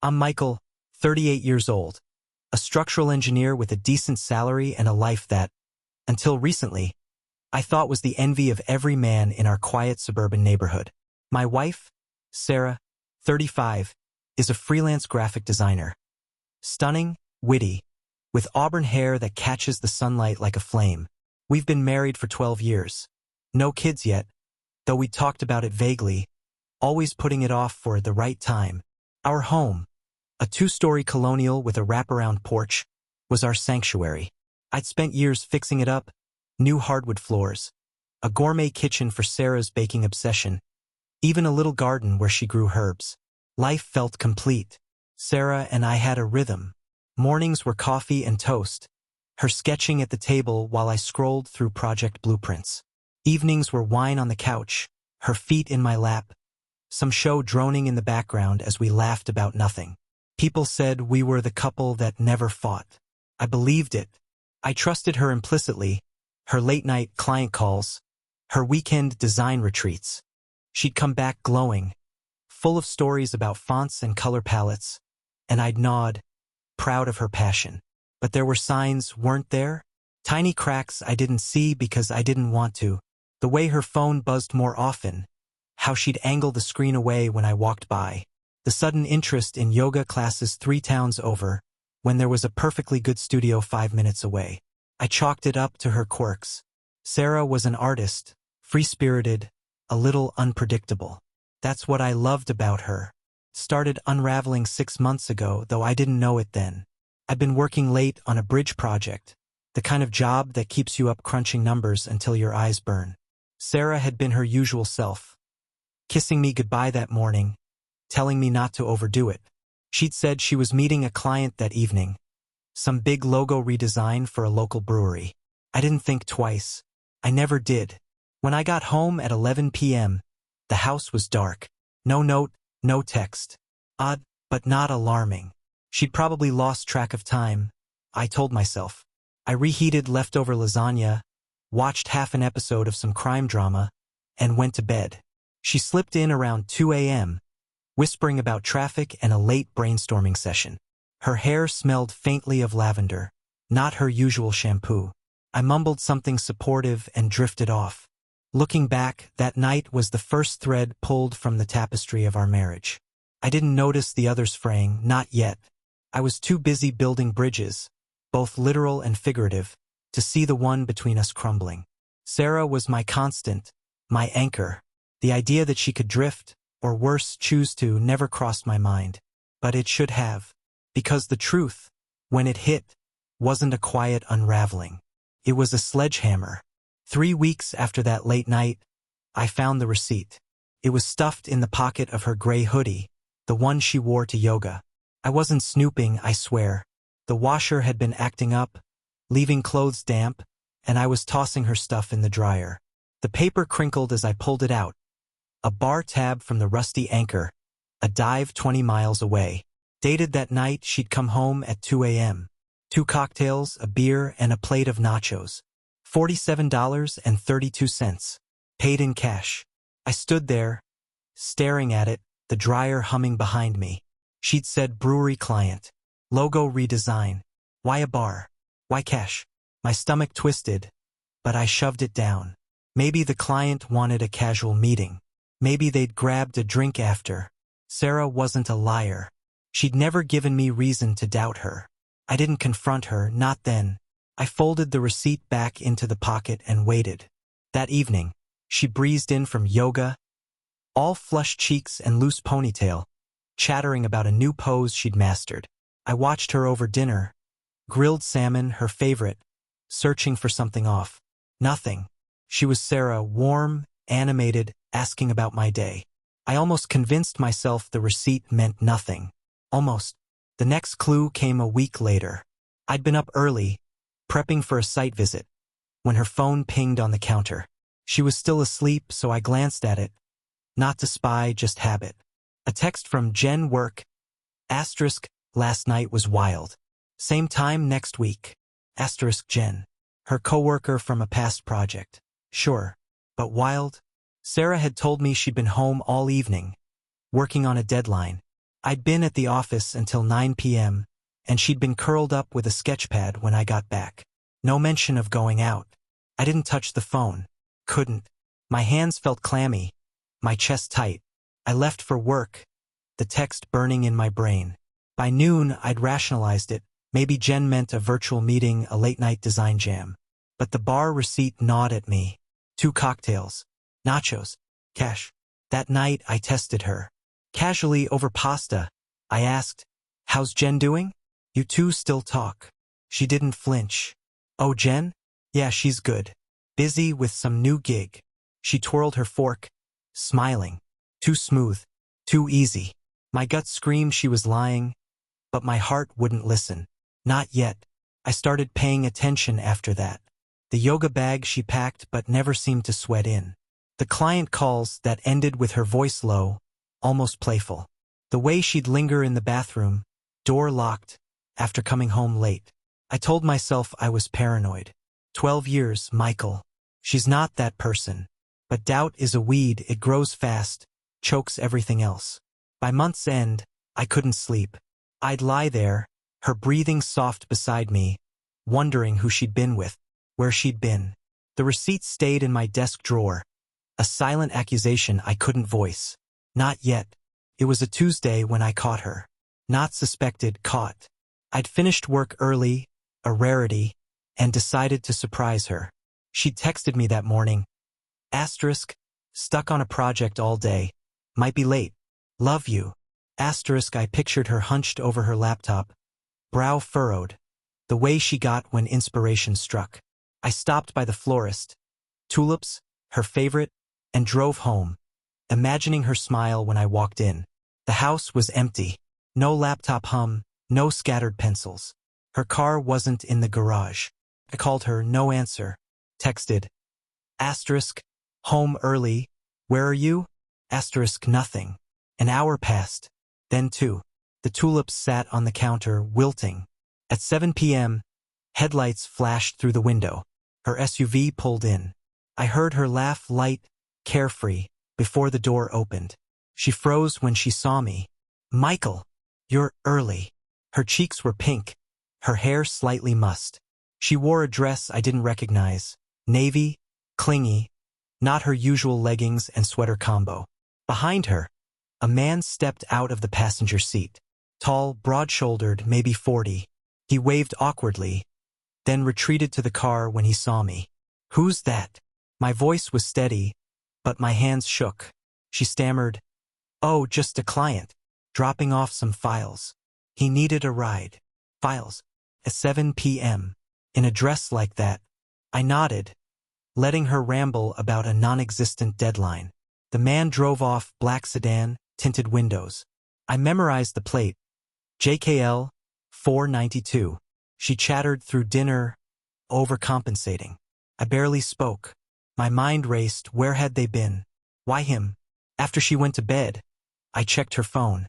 I'm Michael, 38 years old, a structural engineer with a decent salary and a life that, until recently, I thought was the envy of every man in our quiet suburban neighborhood. My wife, Sarah, 35, is a freelance graphic designer. Stunning, witty, with auburn hair that catches the sunlight like a flame. We've been married for 12 years. No kids yet, though we talked about it vaguely, always putting it off for the right time. Our home, a two-story colonial with a wraparound porch, was our sanctuary. I'd spent years fixing it up, new hardwood floors, a gourmet kitchen for Sarah's baking obsession, even a little garden where she grew herbs. Life felt complete. Sarah and I had a rhythm. Mornings were coffee and toast, her sketching at the table while I scrolled through project blueprints. Evenings were wine on the couch, her feet in my lap, some show droning in the background as we laughed about nothing. People said we were the couple that never fought. I believed it. I trusted her implicitly, her late-night client calls, her weekend design retreats. She'd come back glowing, full of stories about fonts and color palettes, and I'd nod, proud of her passion. But there were signs, weren't there? Tiny cracks I didn't see because I didn't want to. The way her phone buzzed more often, how she'd angle the screen away when I walked by. The sudden interest in yoga classes 3 towns over, when there was a perfectly good studio 5 minutes away. I chalked it up to her quirks. Sarah was an artist, free-spirited, a little unpredictable. That's what I loved about her. Started unraveling 6 months ago, though I didn't know it then. I'd been working late on a bridge project, the kind of job that keeps you up crunching numbers until your eyes burn. Sarah had been her usual self, kissing me goodbye that morning, telling me not to overdo it. She'd said she was meeting a client that evening, some big logo redesign for a local brewery. I didn't think twice. I never did. When I got home at 11 p.m., the house was dark. No note, no text. Odd, but not alarming. She'd probably lost track of time, I told myself. I reheated leftover lasagna, watched half an episode of some crime drama, and went to bed. She slipped in around 2 a.m., whispering about traffic and a late brainstorming session. Her hair smelled faintly of lavender, not her usual shampoo. I mumbled something supportive and drifted off. Looking back, that night was the first thread pulled from the tapestry of our marriage. I didn't notice the others fraying, not yet. I was too busy building bridges, both literal and figurative, to see the one between us crumbling. Sarah was my constant, my anchor. The idea that she could drift, or worse, choose to, never crossed my mind. But it should have. Because the truth, when it hit, wasn't a quiet unraveling. It was a sledgehammer. 3 weeks after that late night, I found the receipt. It was stuffed in the pocket of her gray hoodie, the one she wore to yoga. I wasn't snooping, I swear. The washer had been acting up, leaving clothes damp, and I was tossing her stuff in the dryer. The paper crinkled as I pulled it out. A bar tab from the rusty anchor, a dive 20 miles away. Dated that night she'd come home at 2 a.m. 2 cocktails, a beer, and a plate of nachos. $47.32. Paid in cash. I stood there, staring at it, the dryer humming behind me. She'd said brewery client. Logo redesign. Why a bar? Why cash? My stomach twisted, but I shoved it down. Maybe the client wanted a casual meeting. Maybe they'd grabbed a drink after. Sarah wasn't a liar. She'd never given me reason to doubt her. I didn't confront her, not then. I folded the receipt back into the pocket and waited. That evening, she breezed in from yoga, all flushed cheeks and loose ponytail, chattering about a new pose she'd mastered. I watched her over dinner, grilled salmon, her favorite, searching for something off. Nothing. She was Sarah, warm, animated, asking about my day. I almost convinced myself the receipt meant nothing. Almost. The next clue came a week later. I'd been up early, prepping for a site visit, when her phone pinged on the counter. She was still asleep, so I glanced at it. Not to spy, just habit. A text from Jen Work. Asterisk, last night was wild. Same time next week. Asterisk Jen. Her coworker from a past project. Sure. But wild? Sarah had told me she'd been home all evening, working on a deadline. I'd been at the office until 9 p.m., and she'd been curled up with a sketchpad when I got back. No mention of going out. I didn't touch the phone. Couldn't. My hands felt clammy, my chest tight. I left for work, the text burning in my brain. By noon, I'd rationalized it. Maybe Jen meant a virtual meeting, a late-night design jam. But the bar receipt gnawed at me. 2 cocktails. Nachos. Cash. That night, I tested her. Casually over pasta, I asked, "How's Jen doing? You two still talk?" She didn't flinch. "Oh, Jen? Yeah, she's good. Busy with some new gig." She twirled her fork, smiling. Too smooth. Too easy. My gut screamed she was lying, but my heart wouldn't listen. Not yet. I started paying attention after that. The yoga bag she packed but never seemed to sweat in. The client calls that ended with her voice low, almost playful. The way she'd linger in the bathroom, door locked, after coming home late. I told myself I was paranoid. 12 years, Michael. She's not that person. But doubt is a weed, it grows fast, chokes everything else. By month's end, I couldn't sleep. I'd lie there, her breathing soft beside me, wondering who she'd been with, where she'd been. The receipt stayed in my desk drawer, a silent accusation I couldn't voice. Not yet. It was a Tuesday when I caught her. Not suspected, caught. I'd finished work early, a rarity, and decided to surprise her. She'd texted me that morning. Asterisk, stuck on a project all day. Might be late. Love you. Asterisk, I pictured her hunched over her laptop, brow furrowed, the way she got when inspiration struck. I stopped by the florist, tulips, her favorite, and drove home, imagining her smile when I walked in. The house was empty. No laptop hum, no scattered pencils. Her car wasn't in the garage. I called her, no answer. Texted. Asterisk, home early. Where are you? Asterisk, nothing. An hour passed. Then 2. The tulips sat on the counter, wilting. At 7 p.m., headlights flashed through the window. Her SUV pulled in. I heard her laugh light, carefree, before the door opened. She froze when she saw me. Michael, you're early. Her cheeks were pink, her hair slightly mussed. She wore a dress I didn't recognize, navy, clingy, not her usual leggings and sweater combo. Behind her, a man stepped out of the passenger seat. Tall, broad-shouldered, maybe 40. He waved awkwardly, then retreated to the car when he saw me. Who's that? My voice was steady, but my hands shook. She stammered, "Oh, just a client, dropping off some files." He needed a ride. Files. At 7 p.m. In a dress like that. I nodded, letting her ramble about a non-existent deadline. The man drove off, black sedan, tinted windows. I memorized the plate. JKL 492. She chattered through dinner, overcompensating. I barely spoke. My mind raced. Where had they been? Why him? After she went to bed, I checked her phone.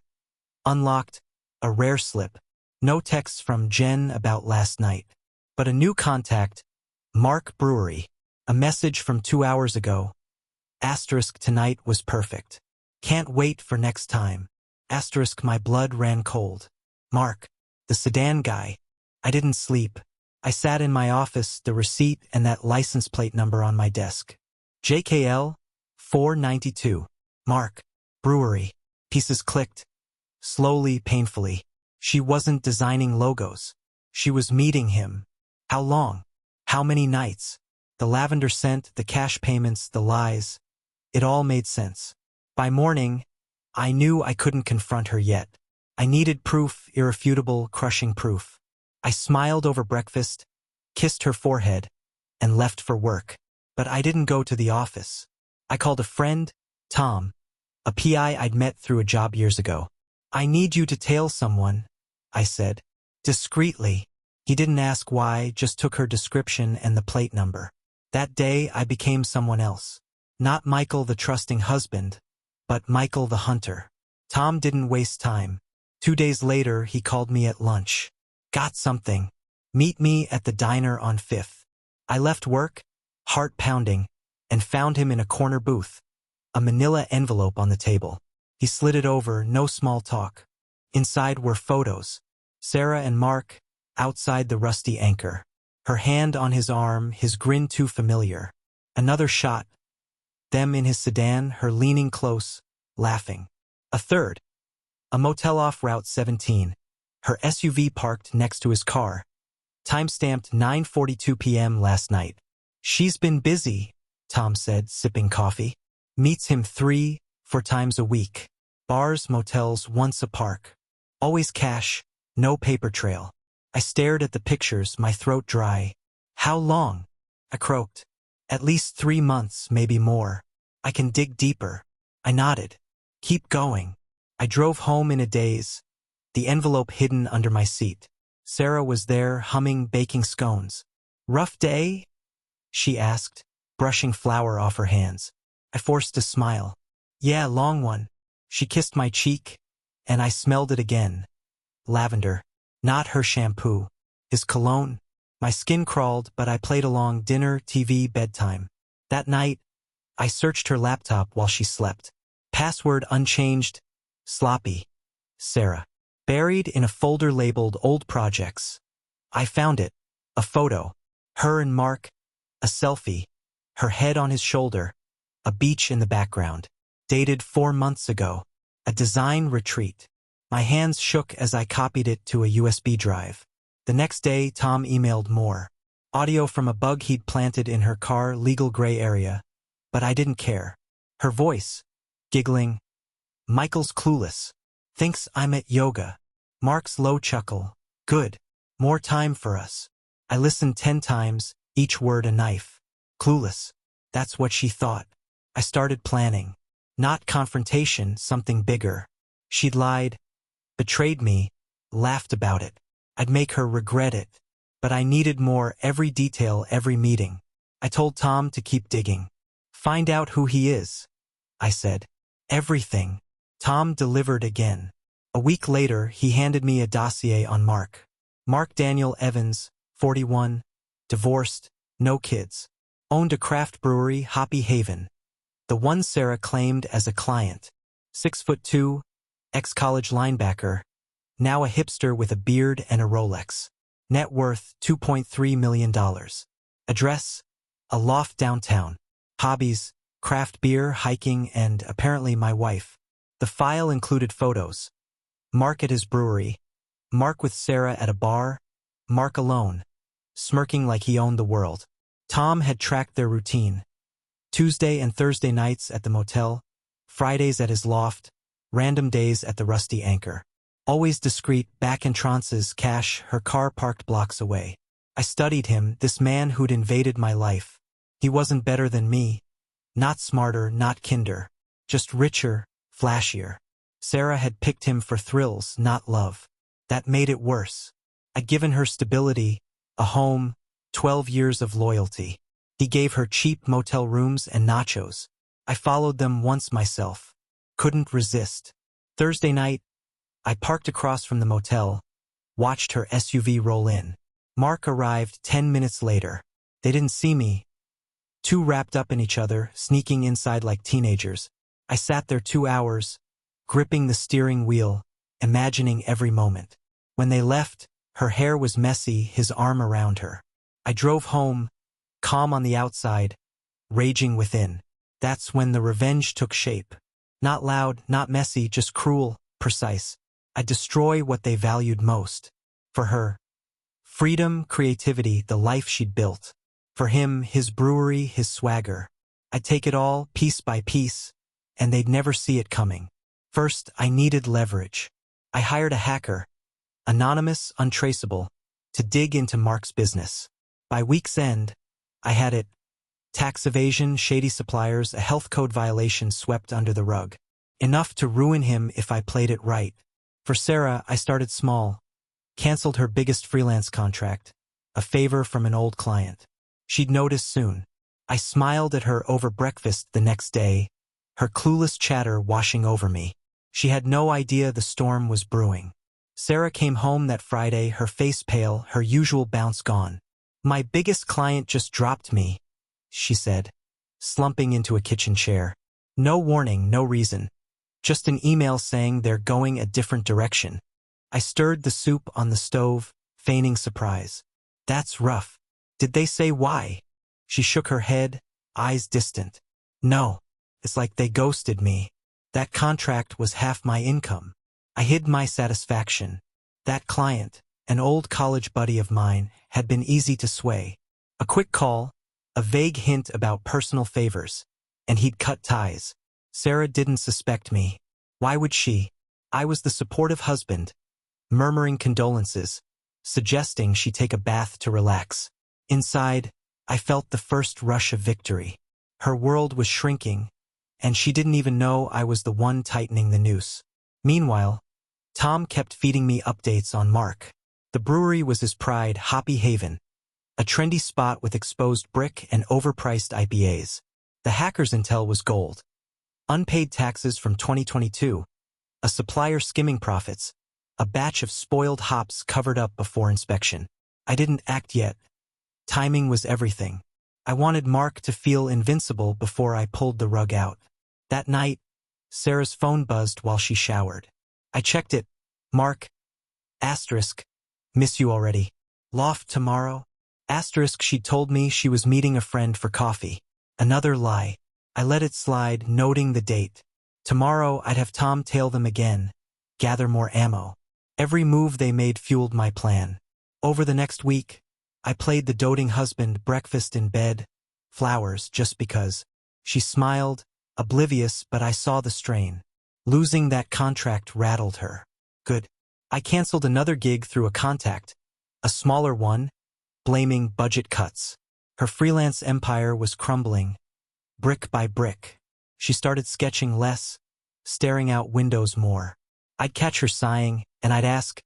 Unlocked, a rare slip. No texts from Jen about last night. But a new contact, Mark Brewery. A message from 2 hours ago. Asterisk, tonight was perfect. Can't wait for next time. Asterisk, my blood ran cold. Mark, the sedan guy. I didn't sleep. I sat in my office, the receipt and that license plate number on my desk. JKL 492. Mark, Brewery. Pieces clicked. Slowly, painfully. She wasn't designing logos. She was meeting him. How long? How many nights? The lavender scent, the cash payments, the lies. It all made sense. By morning, I knew I couldn't confront her yet. I needed proof, irrefutable, crushing proof. I smiled over breakfast, kissed her forehead, and left for work. But I didn't go to the office. I called a friend, Tom, a PI I'd met through a job years ago. I need you to tail someone, I said. Discreetly. He didn't ask why, just took her description and the plate number. That day, I became someone else. Not Michael the trusting husband, but Michael the hunter. Tom didn't waste time. 2 days later, he called me at lunch. Got something. Meet me at the diner on 5th. I left work, heart pounding, and found him in a corner booth. A manila envelope on the table. He slid it over, no small talk. Inside were photos. Sarah and Mark, outside the rusty anchor. Her hand on his arm, his grin too familiar. Another shot. Them in his sedan, her leaning close, laughing. A third. A motel off Route 17. Her SUV parked next to his car. Time-stamped 9:42 p.m. last night. She's been busy, Tom said, sipping coffee. Meets him 3-4 times a week. Bars, motels, once a park. Always cash, no paper trail. I stared at the pictures, my throat dry. How long? I croaked. At least 3 months, maybe more. I can dig deeper. I nodded. Keep going. I drove home in a daze, the envelope hidden under my seat. Sarah was there, humming, baking scones. Rough day? She asked, brushing flour off her hands. I forced a smile. Yeah, long one. She kissed my cheek, and I smelled it again. Lavender. Not her shampoo. His cologne. My skin crawled, but I played along. Dinner, TV, bedtime. That night, I searched her laptop while she slept. Password unchanged. Sloppy. Sarah. Buried in a folder labeled Old Projects. I found it. A photo. Her and Mark. A selfie. Her head on his shoulder. A beach in the background. Dated 4 months ago. A design retreat. My hands shook as I copied it to a USB drive. The next day, Tom emailed more. Audio from a bug he'd planted in her car, legal gray area. But I didn't care. Her voice. Giggling. Michael's clueless. Thinks I'm at yoga. Mark's low chuckle. Good. More time for us. I listened 10 times, each word a knife. Clueless. That's what she thought. I started planning. Not confrontation, something bigger. She'd lied, betrayed me, laughed about it. I'd make her regret it. But I needed more, every detail, every meeting. I told Tom to keep digging. Find out who he is, I said. Everything. Tom delivered again. A week later, he handed me a dossier on Mark. Mark Daniel Evans, 41, divorced, no kids. Owned a craft brewery, Hoppy Haven. The one Sarah claimed as a client. 6'2", ex-college linebacker, now a hipster with a beard and a Rolex. Net worth $2.3 million. Address, a loft downtown. Hobbies, craft beer, hiking, and apparently my wife. The file included photos. Mark at his brewery. Mark with Sarah at a bar. Mark alone, smirking like he owned the world. Tom had tracked their routine. Tuesday and Thursday nights at the motel, Fridays at his loft, random days at the rusty anchor. Always discreet, back entrances, cash, her car parked blocks away. I studied him, this man who'd invaded my life. He wasn't better than me. Not smarter, not kinder. Just richer, flashier. Sarah had picked him for thrills, not love. That made it worse. I'd given her stability, a home, 12 years of loyalty. He gave her cheap motel rooms and nachos. I followed them once myself. Couldn't resist. Thursday night, I parked across from the motel, watched her SUV roll in. Mark arrived 10 minutes later. They didn't see me. Too wrapped up in each other, sneaking inside like teenagers. I sat there 2 hours, gripping the steering wheel, imagining every moment. When they left, her hair was messy, his arm around her. I drove home, calm on the outside, raging within. That's when the revenge took shape. Not loud, not messy, just cruel, precise. I'd destroy what they valued most. For her, freedom, creativity, the life she'd built. For him, his brewery, his swagger. I'd take it all, piece by piece, and they'd never see it coming. First, I needed leverage. I hired a hacker, anonymous, untraceable, to dig into Mark's business. By week's end, I had it. Tax evasion, shady suppliers, a health code violation swept under the rug. Enough to ruin him if I played it right. For Sarah, I started small. Canceled her biggest freelance contract, a favor from an old client. She'd notice soon. I smiled at her over breakfast the next day, her clueless chatter washing over me. She had no idea the storm was brewing. Sarah came home that Friday, her face pale, her usual bounce gone. My biggest client just dropped me, she said, slumping into a kitchen chair. No warning, no reason. Just an email saying they're going a different direction. I stirred the soup on the stove, feigning surprise. That's rough. Did they say why? She shook her head, eyes distant. No. It's like they ghosted me. That contract was half my income. I hid my satisfaction. That client, an old college buddy of mine, had been easy to sway. A quick call, a vague hint about personal favors, and he'd cut ties. Sarah didn't suspect me. Why would she? I was the supportive husband, murmuring condolences, suggesting she take a bath to relax. Inside, I felt the first rush of victory. Her world was shrinking, and she didn't even know I was the one tightening the noose. Meanwhile, Tom kept feeding me updates on Mark. The brewery was his pride, Hoppy Haven, a trendy spot with exposed brick and overpriced IPAs. The hacker's intel was gold. Unpaid taxes from 2022, a supplier skimming profits, a batch of spoiled hops covered up before inspection. I didn't act yet. Timing was everything. I wanted Mark to feel invincible before I pulled the rug out. That night, Sarah's phone buzzed while she showered. I checked it. Mark, asterisk, miss you already. Loft tomorrow? Asterisk, she told me she was meeting a friend for coffee. Another lie. I let it slide, noting the date. Tomorrow I'd have Tom tail them again, gather more ammo. Every move they made fueled my plan. Over the next week, I played the doting husband, breakfast in bed, flowers just because. She smiled, oblivious, but I saw the strain. Losing that contract rattled her. Good. I canceled another gig through a contact, a smaller one, blaming budget cuts. Her freelance empire was crumbling, brick by brick. She started sketching less, staring out windows more. I'd catch her sighing, and I'd ask,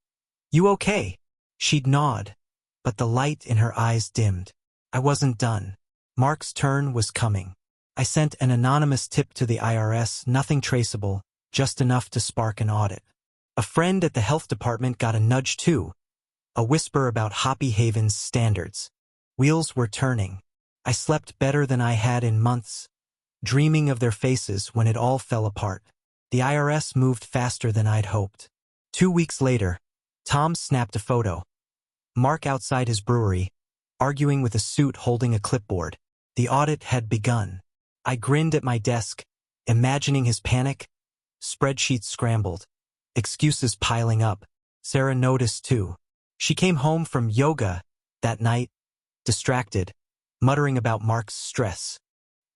"You okay?" She'd nod, but the light in her eyes dimmed. I wasn't done. Mark's turn was coming. I sent an anonymous tip to the IRS, nothing traceable, just enough to spark an audit. A friend at the health department got a nudge too, a whisper about Hoppy Haven's standards. Wheels were turning. I slept better than I had in months, dreaming of their faces when it all fell apart. The IRS moved faster than I'd hoped. 2 weeks later, Tom snapped a photo. Mark outside his brewery, arguing with a suit holding a clipboard. The audit had begun. I grinned at my desk, imagining his panic. Spreadsheets scrambled, excuses piling up. Sarah noticed too. She came home from yoga that night, distracted, muttering about Mark's stress.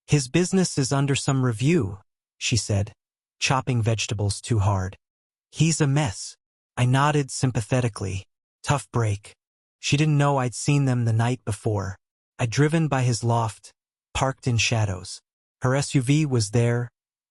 His business is under some review, she said, chopping vegetables too hard. He's a mess. I nodded sympathetically. Tough break. She didn't know I'd seen them the night before. I'd driven by his loft, parked in shadows. Her SUV was there,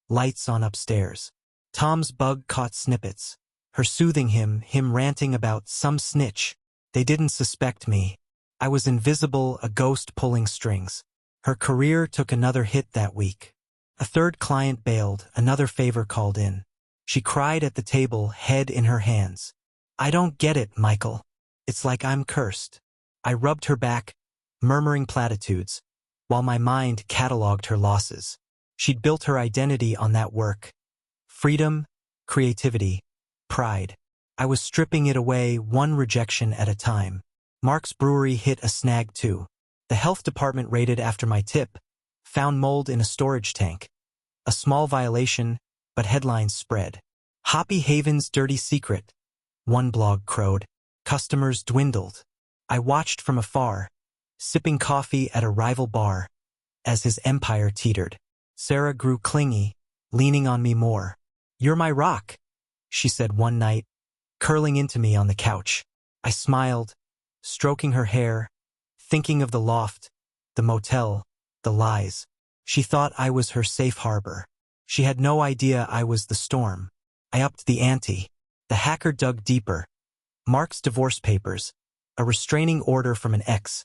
lights on upstairs. Tom's bug caught snippets. Her soothing him ranting about some snitch. They didn't suspect me. I was invisible, a ghost pulling strings. Her career took another hit that week. A third client bailed, another favor called in. She cried at the table, head in her hands. I don't get it, Michael. It's like I'm cursed. I rubbed her back, murmuring platitudes, while my mind cataloged her losses. She'd built her identity on that work. Freedom, creativity, pride. I was stripping it away, one rejection at a time. Mark's brewery hit a snag too. The health department raided after my tip, found mold in a storage tank. A small violation, but headlines spread. Hoppy Haven's dirty secret, one blog crowed. Customers dwindled. I watched from afar, sipping coffee at a rival bar, as his empire teetered. Sarah grew clingy, leaning on me more. You're my rock, she said one night, curling into me on the couch. I smiled, stroking her hair, thinking of the loft, the motel, the lies. She thought I was her safe harbor. She had no idea I was the storm. I upped the ante. The hacker dug deeper. Mark's divorce papers, a restraining order from an ex,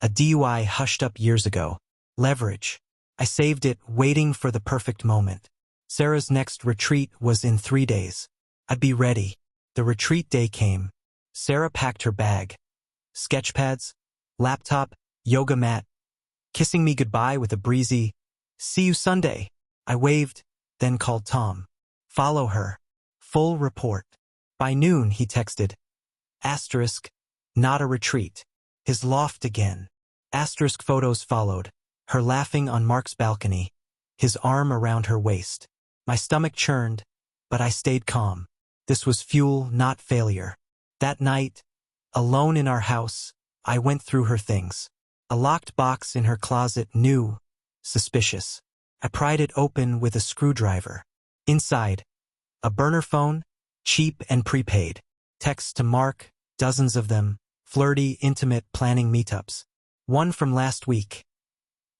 a DUI hushed up years ago. Leverage. I saved it, waiting for the perfect moment. Sarah's next retreat was in 3 days. I'd be ready. The retreat day came. Sarah packed her bag. Sketchpads, laptop, yoga mat, kissing me goodbye with a breezy, "See you Sunday." I waved, then called Tom. Follow her. Full report. By noon, he texted. Asterisk. Not a retreat. His loft again. Asterisk photos followed. Her laughing on Mark's balcony. His arm around her waist. My stomach churned, but I stayed calm. This was fuel, not failure. That night, alone in our house, I went through her things. A locked box in her closet, new, suspicious. I pried it open with a screwdriver. Inside, a burner phone, cheap and prepaid. Texts to Mark, dozens of them, flirty, intimate, planning meetups. One from last week.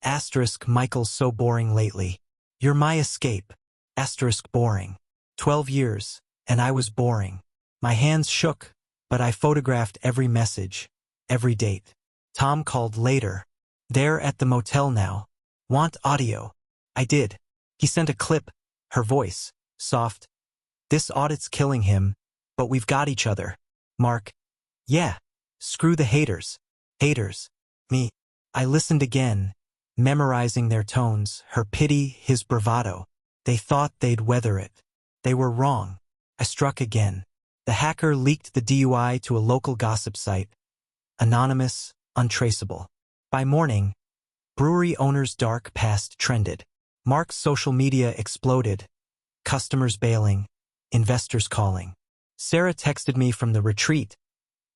Asterisk, Michael's so boring lately. You're my escape. Asterisk, boring. 12 years, and I was boring. My hands shook, but I photographed every message, every date. Tom called later. They're at the motel now. Want audio? I did. He sent a clip, her voice, soft. This audit's killing him, but we've got each other. Mark. Yeah. Screw the haters. Haters. Me. I listened again, memorizing their tones, her pity, his bravado. They thought they'd weather it. They were wrong. I struck again. The hacker leaked the DUI to a local gossip site. Anonymous, untraceable. By morning, brewery owner's dark past trended. Mark's social media exploded. Customers bailing. Investors calling. Sarah texted me from the retreat.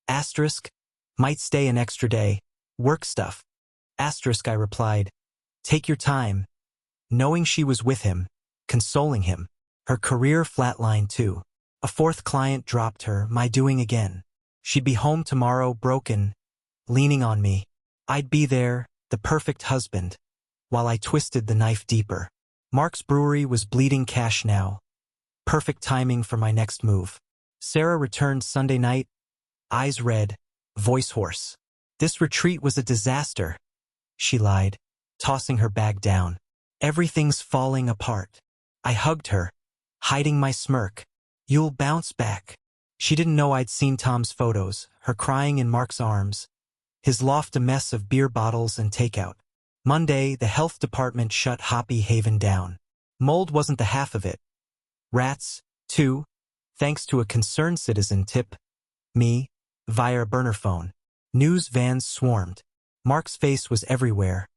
Asterisk. Might stay an extra day. Work stuff. Asterisk, I replied. Take your time. Knowing she was with him, consoling him. Her career flatlined too. A fourth client dropped her, my doing again. She'd be home tomorrow, broken, leaning on me. I'd be there, the perfect husband, while I twisted the knife deeper. Mark's brewery was bleeding cash now. Perfect timing for my next move. Sarah returned Sunday night, eyes red, voice hoarse. This retreat was a disaster, she lied, tossing her bag down. Everything's falling apart. I hugged her, hiding my smirk. You'll bounce back. She didn't know I'd seen Tom's photos, her crying in Mark's arms, his loft a mess of beer bottles and takeout. Monday, the health department shut Hoppy Haven down. Mold wasn't the half of it. Rats, too, thanks to a concerned citizen tip me via a burner phone. News vans swarmed. Mark's face was everywhere.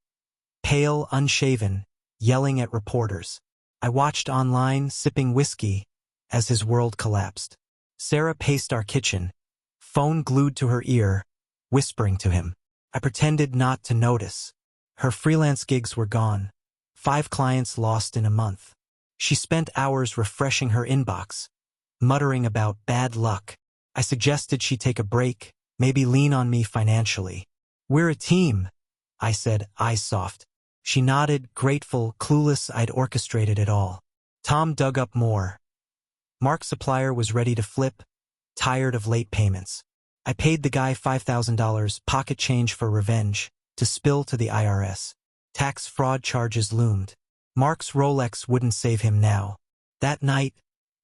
Pale, unshaven, yelling at reporters. I watched online, sipping whiskey, as his world collapsed. Sarah paced our kitchen, phone glued to her ear, whispering to him. I pretended not to notice. Her freelance gigs were gone. 5 clients lost in a month. She spent hours refreshing her inbox, muttering about bad luck. I suggested she take a break, maybe lean on me financially. We're a team, I said, eyes soft. She nodded, grateful, clueless I'd orchestrated it all. Tom dug up more. Mark's supplier was ready to flip, tired of late payments. I paid the guy $5,000, pocket change for revenge, to spill to the IRS. Tax fraud charges loomed. Mark's Rolex wouldn't save him now. That night,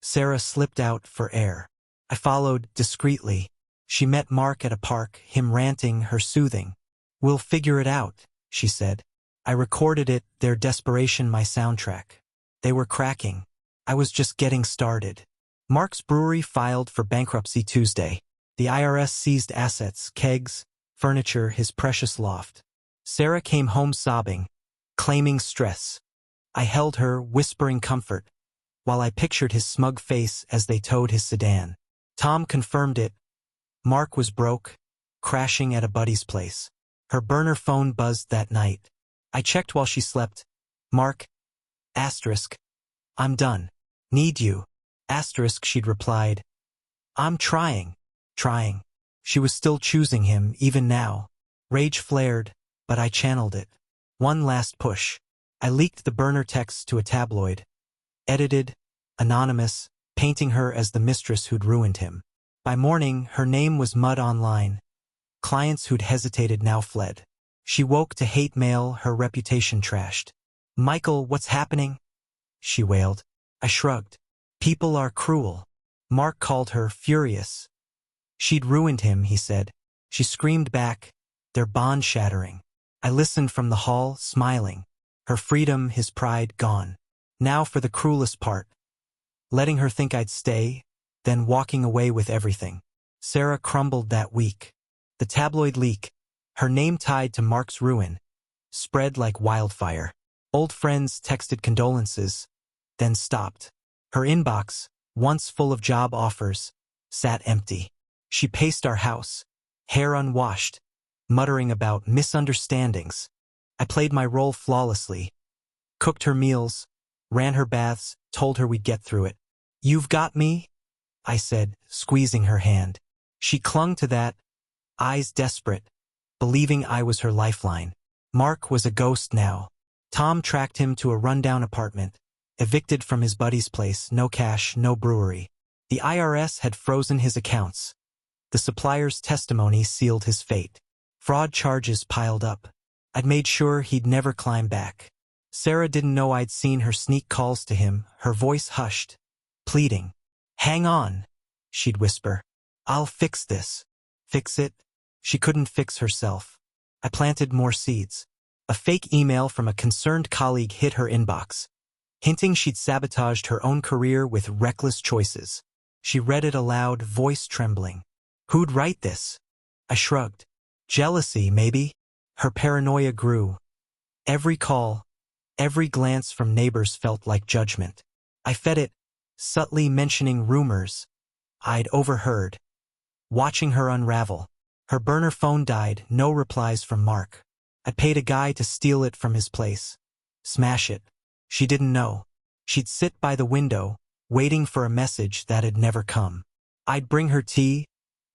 Sarah slipped out for air. I followed discreetly. She met Mark at a park, him ranting, her soothing. We'll figure it out, she said. I recorded it, their desperation my soundtrack. They were cracking. I was just getting started. Mark's brewery filed for bankruptcy Tuesday. The IRS seized assets, kegs, furniture, his precious loft. Sarah came home sobbing, claiming stress. I held her, whispering comfort, while I pictured his smug face as they towed his sedan. Tom confirmed it. Mark was broke, crashing at a buddy's place. Her burner phone buzzed that night. I checked while she slept. Mark. Asterisk. I'm done. Need you. Asterisk, she'd replied. I'm trying. She was still choosing him, even now. Rage flared, but I channeled it. One last push. I leaked the burner text to a tabloid. Edited, anonymous, painting her as the mistress who'd ruined him. By morning, her name was mud online. Clients who'd hesitated now fled. She woke to hate mail, her reputation trashed. Michael, what's happening? She wailed. I shrugged. People are cruel. Mark called her, furious. She'd ruined him, he said. She screamed back, their bond shattering. I listened from the hall, smiling. Her freedom, his pride, gone. Now for the cruelest part. letting her think I'd stay, then walking away with everything. Sarah crumbled that week. The tabloid leak, her name tied to Mark's ruin, spread like wildfire. Old friends texted condolences, then stopped. Her inbox, once full of job offers, sat empty. She paced our house, hair unwashed, muttering about misunderstandings. I played my role flawlessly, cooked her meals, ran her baths, told her we'd get through it. "You've got me?" I said, squeezing her hand. She clung to that, eyes desperate, believing I was her lifeline. Mark was a ghost now. Tom tracked him to a rundown apartment, evicted from his buddy's place, no cash, no brewery. The IRS had frozen his accounts. The supplier's testimony sealed his fate. Fraud charges piled up. I'd made sure he'd never climb back. Sarah didn't know I'd seen her sneak calls to him, her voice hushed, pleading. "Hang on," she'd whisper. "I'll fix this." Fix it? She couldn't fix herself. I planted more seeds. A fake email from a concerned colleague hit her inbox, hinting she'd sabotaged her own career with reckless choices. She read it aloud, voice trembling. "Who'd write this?" I shrugged. "Jealousy, maybe?" Her paranoia grew. Every call, every glance from neighbors felt like judgment. I fed it, subtly mentioning rumors I'd overheard, watching her unravel. Her burner phone died, no replies from Mark. I paid a guy to steal it from his place. Smash it. She didn't know. She'd sit by the window, waiting for a message that had never come. I'd bring her tea,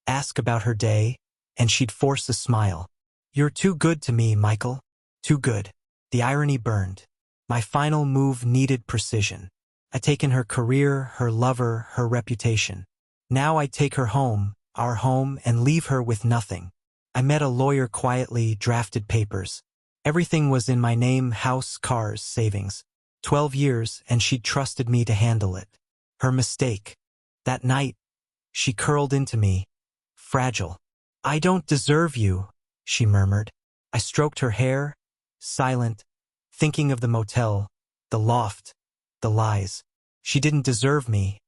ask about her day, and she'd force a smile. "You're too good to me, Michael. Too good." The irony burned. My final move needed precision. I'd taken her career, her lover, her reputation. Now I'd take her home, our home, and leave her with nothing. I met a lawyer quietly, drafted papers. Everything was in my name, house, cars, savings. 12 years, and she'd trusted me to handle it. Her mistake. That night, she curled into me, fragile. "I don't deserve you," she murmured. I stroked her hair, silent, thinking of the motel, the loft, the lies. She didn't deserve me.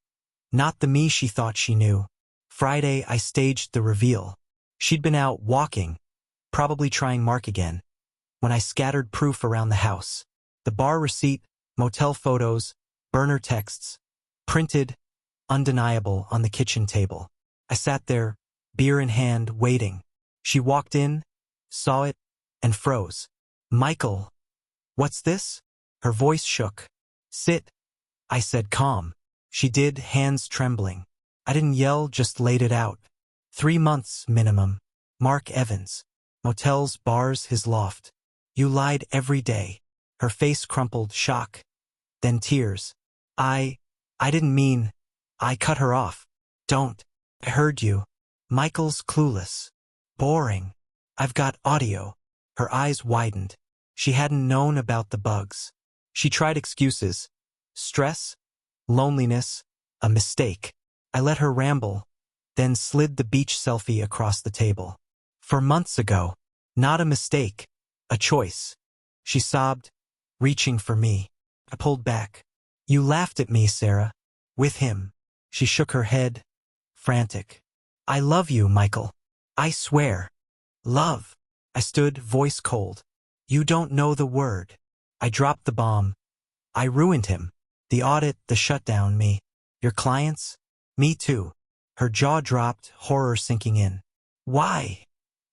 Not the me she thought she knew. Friday, I staged the reveal. She'd been out walking, probably trying Mark again, when I scattered proof around the house. The bar receipt, motel photos, burner texts, printed, undeniable, on the kitchen table. I sat there, beer in hand, waiting. She walked in, saw it, and froze. "Michael, what's this?" Her voice shook. "Sit," I said, calm. She did, hands trembling. I didn't yell, just laid it out. 3 months, minimum. Mark Evans. Motels, bars, his loft. "You lied every day." Her face crumpled, shock. Then tears. I didn't mean." I cut her off. "Don't. I heard you. Michael's clueless. Boring. I've got audio." Her eyes widened. She hadn't known about the bugs. She tried excuses. Stress, loneliness, a mistake. I let her ramble, then slid the beach selfie across the table. "For months ago. Not a mistake. A choice." She sobbed, reaching for me. I pulled back. "You laughed at me, Sarah. With him." She shook her head, frantic. "I love you, Michael. I swear." "Love." I stood, voice cold. "You don't know the word." I dropped the bomb. "I ruined him. The audit, the shutdown, me. Your clients? Me too." Her jaw dropped, horror sinking in. "Why?"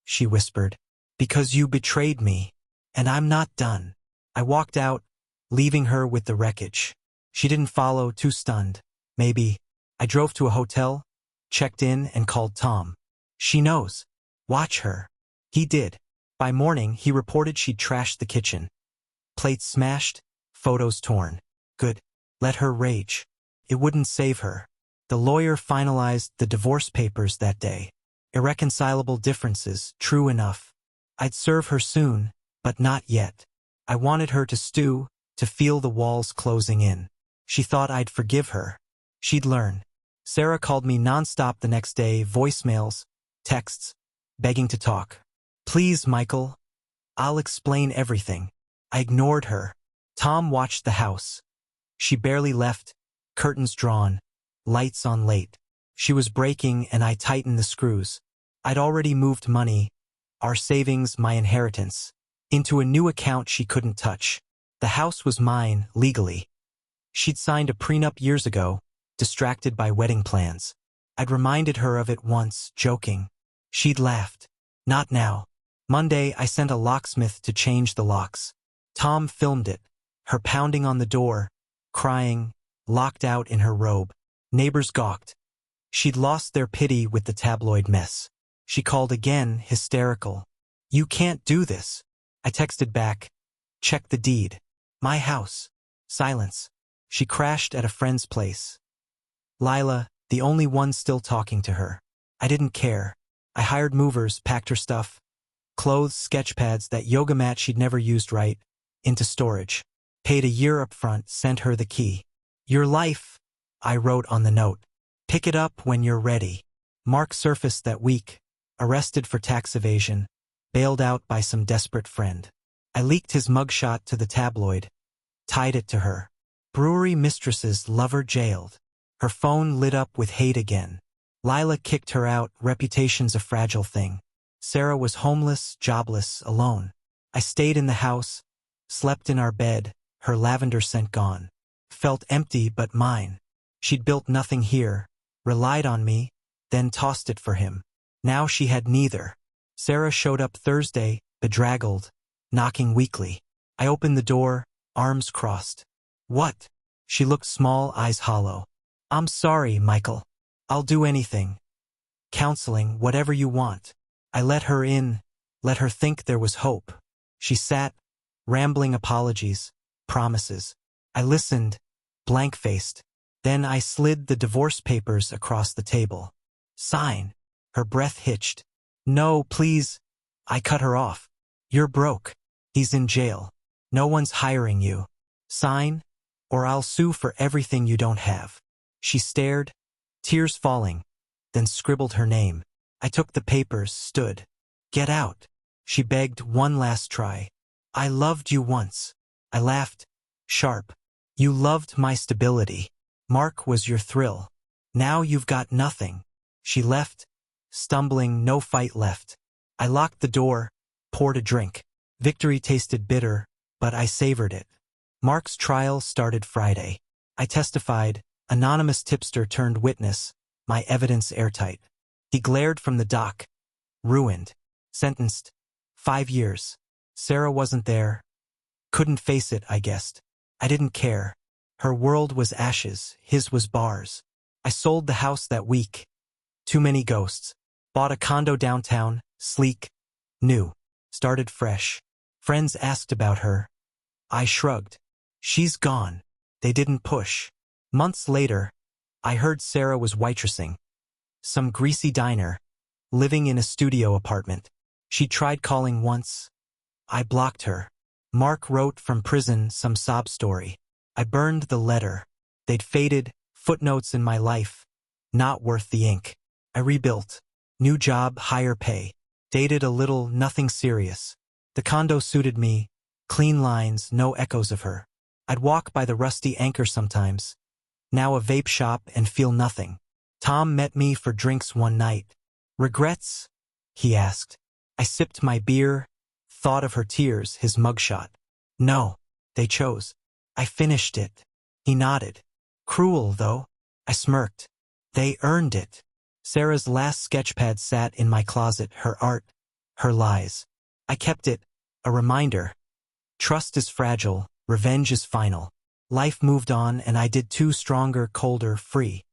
she whispered. "Because you betrayed me. And I'm not done." I walked out, leaving her with the wreckage. She didn't follow, too stunned. Maybe. I drove to a hotel, checked in, and called Tom. "She knows. Watch her." He did. By morning, he reported she'd trashed the kitchen. Plates smashed, photos torn. Good. Let her rage. It wouldn't save her. The lawyer finalized the divorce papers that day. Irreconcilable differences, true enough. I'd serve her soon, but not yet. I wanted her to stew, to feel the walls closing in. She thought I'd forgive her. She'd learn. Sarah called me nonstop the next day, voicemails, texts, begging to talk. "Please, Michael. I'll explain everything." I ignored her. Tom watched the house. She barely left, curtains drawn, lights on late. She was breaking and I tightened the screws. I'd already moved money, our savings, my inheritance, into a new account she couldn't touch. The house was mine, legally. She'd signed a prenup years ago, distracted by wedding plans. I'd reminded her of it once, joking. She'd laughed. Not now. Monday, I sent a locksmith to change the locks. Tom filmed it, her pounding on the door, crying, locked out in her robe. Neighbors gawked. She'd lost their pity with the tabloid mess. She called again, hysterical. "You can't do this." I texted back, "Check the deed. My house." Silence. She crashed at a friend's place. Lila, the only one still talking to her. I didn't care. I hired movers, packed her stuff, clothes, sketch pads, that yoga mat she'd never used right, into storage. Paid a year up front, sent her the key. "Your life," I wrote on the note. "Pick it up when you're ready." Mark surfaced that week, arrested for tax evasion, bailed out by some desperate friend. I leaked his mugshot to the tabloid, tied it to her. Brewery mistress's lover jailed. Her phone lit up with hate again. Lila kicked her out, reputation's a fragile thing. Sarah was homeless, jobless, alone. I stayed in the house, slept in our bed, her lavender scent gone. Felt empty but mine. She'd built nothing here, relied on me, then tossed it for him. Now she had neither. Sarah showed up Thursday, bedraggled, knocking weakly. I opened the door, arms crossed. "What?" She looked small, eyes hollow. "I'm sorry, Michael. I'll do anything. Counseling, whatever you want." I let her in, let her think there was hope. She sat, rambling apologies, promises. I listened, blank-faced. Then I slid the divorce papers across the table. "Sign." Her breath hitched. "No, please." I cut her off. "You're broke. He's in jail. No one's hiring you. Sign, or I'll sue for everything you don't have." She stared, tears falling, then scribbled her name. I took the papers, stood. "Get out." She begged one last try. "I loved you once." I laughed, sharp. "You loved my stability. Mark was your thrill. Now you've got nothing." She left, stumbling, no fight left. I locked the door, poured a drink. Victory tasted bitter, but I savored it. Mark's trial started Friday. I testified, anonymous tipster turned witness, my evidence airtight. He glared from the dock. Ruined. Sentenced. 5 years. Sarah wasn't there. Couldn't face it, I guessed. I didn't care. Her world was ashes, his was bars. I sold the house that week. Too many ghosts. Bought a condo downtown, sleek, new. Started fresh. Friends asked about her. I shrugged. She's gone. They didn't push. Months later, I heard Sarah was waitressing. Some greasy diner. Living in a studio apartment. She tried calling once. I blocked her. Mark wrote from prison some sob story. I burned the letter. They'd faded, footnotes in my life. Not worth the ink. I rebuilt. New job, higher pay. Dated a little, nothing serious. The condo suited me. Clean lines, no echoes of her. I'd walk by the rusty Anchor sometimes. Now a vape shop and feel nothing. Tom met me for drinks one night. "Regrets?" he asked. I sipped my beer, thought of her tears, his mugshot. "No, they chose. I finished it." He nodded. "Cruel, though." I smirked. "They earned it." Sarah's last sketchpad sat in my closet, her art, her lies. I kept it, a reminder. Trust is fragile, revenge is final. Life moved on and I did too, stronger, colder, free.